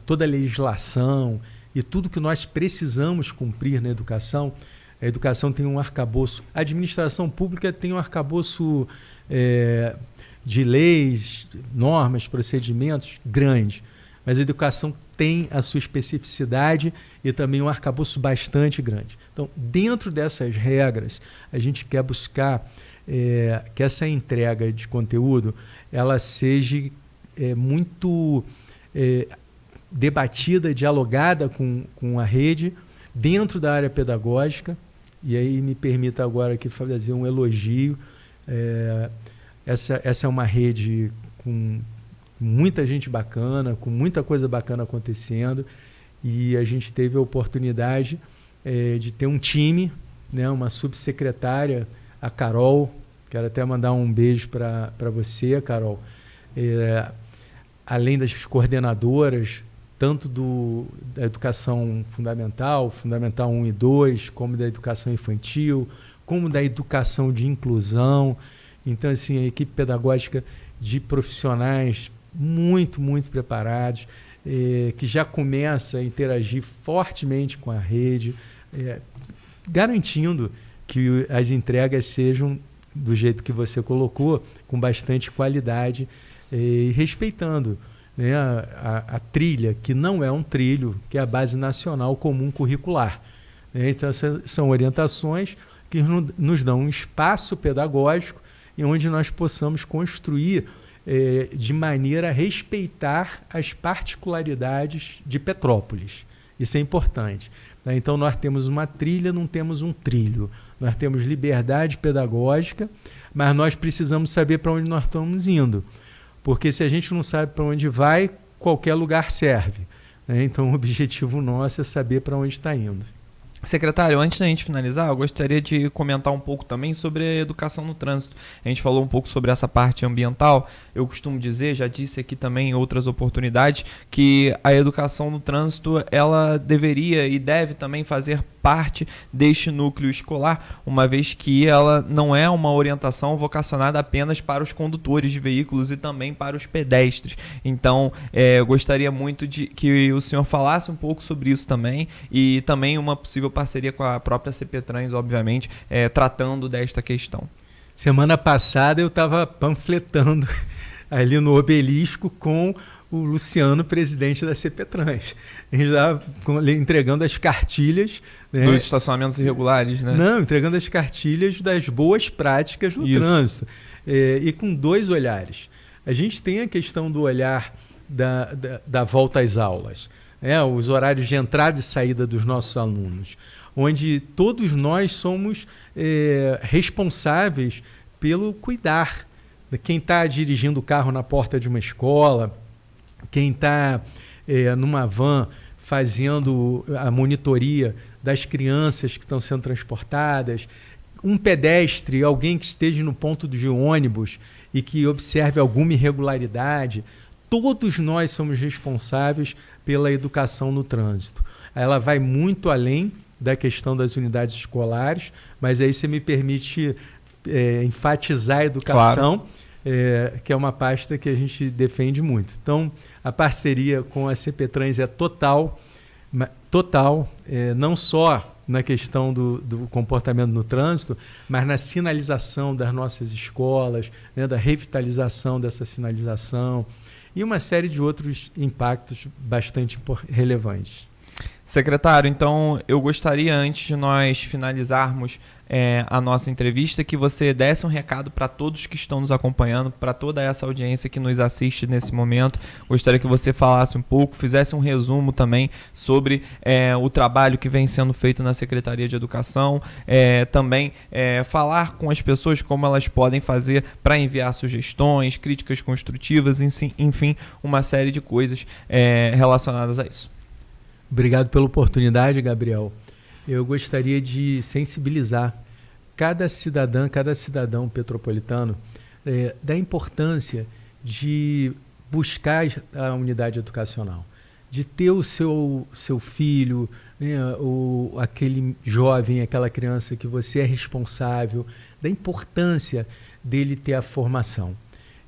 [SPEAKER 2] toda a legislação e tudo que nós precisamos cumprir na educação. A educação tem um arcabouço, a administração pública tem um arcabouço de leis, normas, procedimentos grande, mas a educação tem a sua especificidade e também um arcabouço bastante grande. Então, dentro dessas regras, a gente quer buscar que essa entrega de conteúdo ela seja muito debatida, dialogada com a rede, dentro da área pedagógica. E aí me permita agora aqui fazer um elogio. Essa é uma rede com muita gente bacana, com muita coisa bacana acontecendo, e a gente teve a oportunidade de ter um time, né, uma subsecretária, a Carol, quero até mandar um beijo para você, Carol, além das coordenadoras, tanto da educação fundamental 1 e 2, como da educação infantil, como da educação de inclusão. Então, assim, a equipe pedagógica de profissionais muito, muito preparados, que já começa a interagir fortemente com a rede, garantindo que as entregas sejam do jeito que você colocou, com bastante qualidade, e respeitando, né, a trilha, que não é um trilho, que é a Base Nacional Comum Curricular. Então, essas são orientações que nos dão um espaço pedagógico em onde nós possamos construir de maneira a respeitar as particularidades de Petrópolis. Isso é importante. Né? Então, nós temos uma trilha, não temos um trilho. Nós temos liberdade pedagógica, mas nós precisamos saber para onde nós estamos indo. Porque se a gente não sabe para onde vai, qualquer lugar serve. Né? Então, o objetivo nosso é saber para onde está indo.
[SPEAKER 1] Secretário, antes da gente finalizar, eu gostaria de comentar um pouco também sobre a educação no trânsito. A gente falou um pouco sobre essa parte ambiental. Eu costumo dizer, já disse aqui também em outras oportunidades, que a educação no trânsito, ela deveria e deve também fazer parte deste núcleo escolar, uma vez que ela não é uma orientação vocacionada apenas para os condutores de veículos e também para os pedestres. Então, eu gostaria muito de que o senhor falasse um pouco sobre isso também, e também uma possível parceria com a própria CPTrans, obviamente, tratando desta questão.
[SPEAKER 2] Semana passada eu estava panfletando ali no Obelisco com o Luciano, presidente da CPTrans. A gente estava entregando as cartilhas... Né?
[SPEAKER 1] Dos estacionamentos irregulares, né?
[SPEAKER 2] Não, entregando as cartilhas das boas práticas no trânsito. E com dois olhares. A gente tem a questão do olhar da volta às aulas, os horários de entrada e saída dos nossos alunos, onde todos nós somos responsáveis pelo cuidar. Quem está dirigindo o carro na porta de uma escola, quem está numa van fazendo a monitoria das crianças que estão sendo transportadas, um pedestre, alguém que esteja no ponto de ônibus e que observe alguma irregularidade, todos nós somos responsáveis pela educação no trânsito. Ela vai muito além da questão das unidades escolares, mas aí você me permite enfatizar a educação, claro. Que é uma pasta que a gente defende muito. Então, a parceria com a CPTrans é total, não só na questão do comportamento no trânsito, mas na sinalização das nossas escolas, né, da revitalização dessa sinalização. e uma série de outros impactos bastante relevantes.
[SPEAKER 1] Secretário, então eu gostaria, antes de nós finalizarmos a nossa entrevista, que você desse um recado para todos que estão nos acompanhando, para toda essa audiência que nos assiste nesse momento. Gostaria que você falasse um pouco, fizesse um resumo também sobre o trabalho que vem sendo feito na Secretaria de Educação, também falar com as pessoas como elas podem fazer para enviar sugestões, críticas construtivas, enfim, uma série de coisas relacionadas a isso.
[SPEAKER 2] Obrigado pela oportunidade, Gabriel. Eu gostaria de sensibilizar cada cidadão petropolitano da importância de buscar a unidade educacional, de ter o seu filho, né, aquele jovem, aquela criança que você é responsável, da importância dele ter a formação.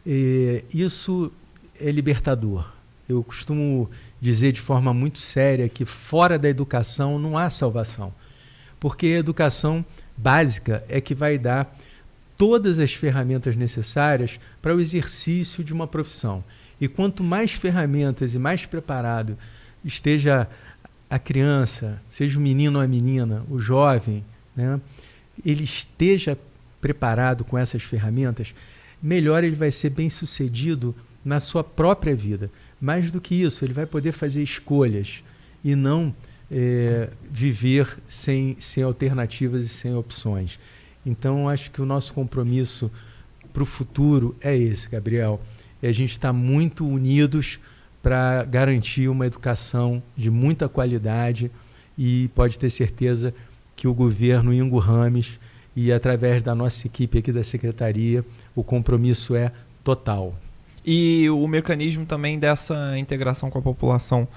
[SPEAKER 2] Isso é libertador. Eu costumo dizer de forma muito séria que fora da educação não há salvação, porque a educação básica é que vai dar todas as ferramentas necessárias para o exercício de uma profissão. E quanto mais ferramentas e mais preparado esteja a criança, seja o menino ou a menina, o jovem, né, ele esteja preparado com essas ferramentas, melhor ele vai ser bem-sucedido na sua própria vida. Mais do que isso, ele vai poder fazer escolhas e não viver sem alternativas e sem opções. Então, acho que o nosso compromisso para o futuro é esse, Gabriel. E a gente está muito unidos para garantir uma educação de muita qualidade e pode ter certeza que o governo Ingo Rames e através da nossa equipe aqui da Secretaria, o compromisso é total.
[SPEAKER 1] E o mecanismo também dessa integração com a população,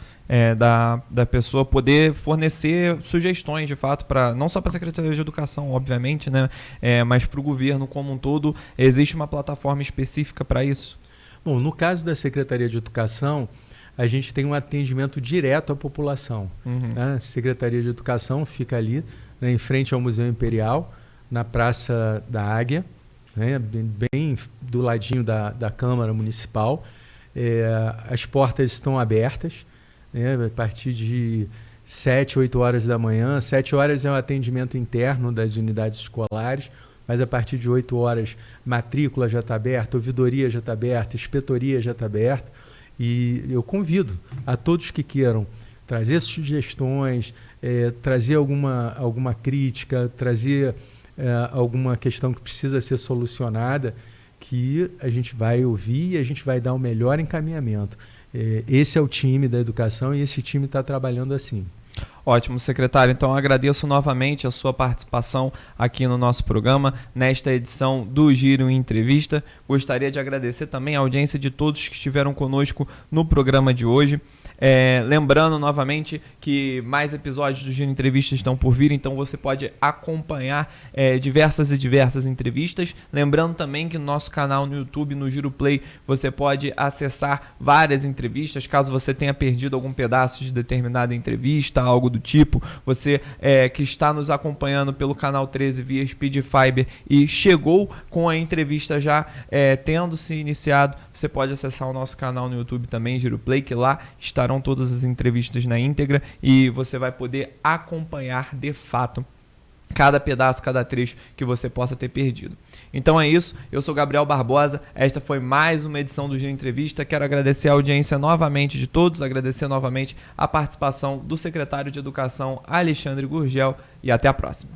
[SPEAKER 1] da pessoa poder fornecer sugestões, de fato, não só para a Secretaria de Educação, obviamente, né, mas para o governo como um todo. Existe uma plataforma específica para isso?
[SPEAKER 2] Bom, no caso da Secretaria de Educação, a gente tem um atendimento direto à população. Né? A Secretaria de Educação fica ali, né, em frente ao Museu Imperial, na Praça da Águia, né, bem do ladinho da Câmara Municipal. As portas estão abertas, né, a partir de 7, 8 horas da manhã. 7 horas é um atendimento interno das unidades escolares, mas a partir de 8 horas matrícula já está aberta, ouvidoria já está aberta, inspetoria já está aberta. E eu convido a todos que queiram trazer sugestões, trazer alguma crítica, trazer alguma questão que precisa ser solucionada, que a gente vai ouvir e a gente vai dar o melhor encaminhamento. Esse é o time da educação e esse time está trabalhando assim.
[SPEAKER 1] Ótimo, secretário. Então, agradeço novamente a sua participação aqui no nosso programa, nesta edição do Giro em Entrevista. Gostaria de agradecer também a audiência de todos que estiveram conosco no programa de hoje. Lembrando novamente que mais episódios do Giro Entrevista estão por vir, então você pode acompanhar diversas entrevistas. Lembrando também que no nosso canal no YouTube, no Giro Play, você pode acessar várias entrevistas. Caso você tenha perdido algum pedaço de determinada entrevista, algo do tipo, você que está nos acompanhando pelo canal 13 via Speed Fiber e chegou com a entrevista já tendo se iniciado, você pode acessar o nosso canal no YouTube também, Giro Play, que lá estarão todas as entrevistas na íntegra e você vai poder acompanhar de fato cada pedaço, cada trecho que você possa ter perdido. Então é isso, eu sou Gabriel Barbosa, esta foi mais uma edição do Giro Entrevista. Quero agradecer a audiência novamente de todos, agradecer novamente a participação do secretário de Educação, Alexandre Gurgel, e até a próxima.